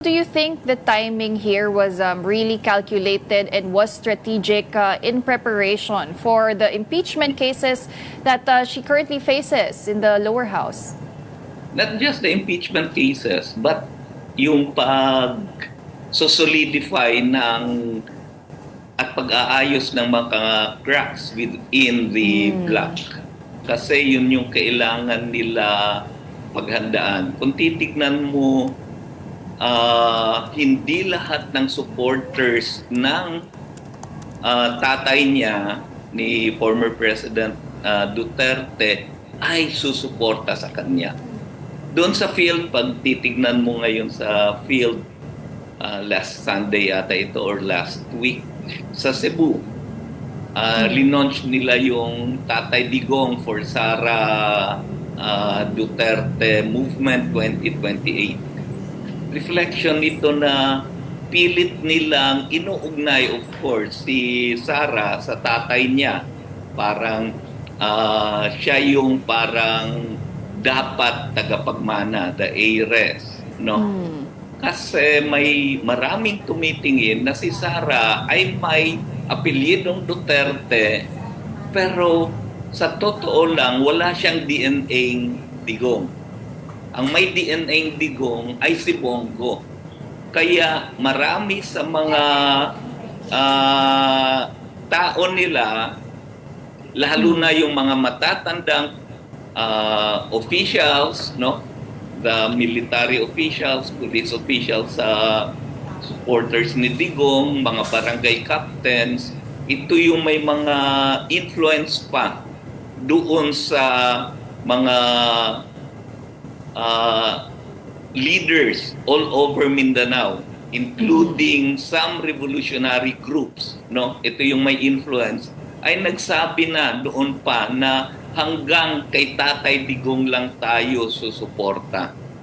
Do you think the timing here was really calculated and was strategic in preparation for the impeachment cases that she currently faces in the lower house? Not just the impeachment cases, but yung solidify ng at pag-aayos ng mga cracks within the bloc. Kasi yun yung kailangan nila paghandaan. Kung titignan mo, hindi lahat ng supporters ng tatay niya, ni former President Duterte, ay susuporta sa kanya. Doon sa field, pag titignan mo ngayon sa field, last Sunday yata ito or last week, sa Cebu, linaunch nila yung Tatay Digong for Sara Duterte Movement 2028. Reflection ito na pilit nilang inuugnay, of course, si Sara sa tatay niya. Parang siya yung parang dapat tagapagmana, the heiress, no? Kasi may maraming tumitingin na si Sara ay may apelyidong Duterte, pero sa totoo lang wala siyang DNA Digong. Ang may DNA Digong ay si Bongo. Kaya marami sa mga tao nila, lalo na yung mga matatandang officials, no? The military officials, police officials, supporters ni Digong, mga barangay captains, ito yung may mga influence pa doon sa mga leaders all over Mindanao, including some revolutionary groups, no? Ito yung may influence, ay nagsabi na doon pa na hanggang kay Tatay Digong lang tayo susuporta.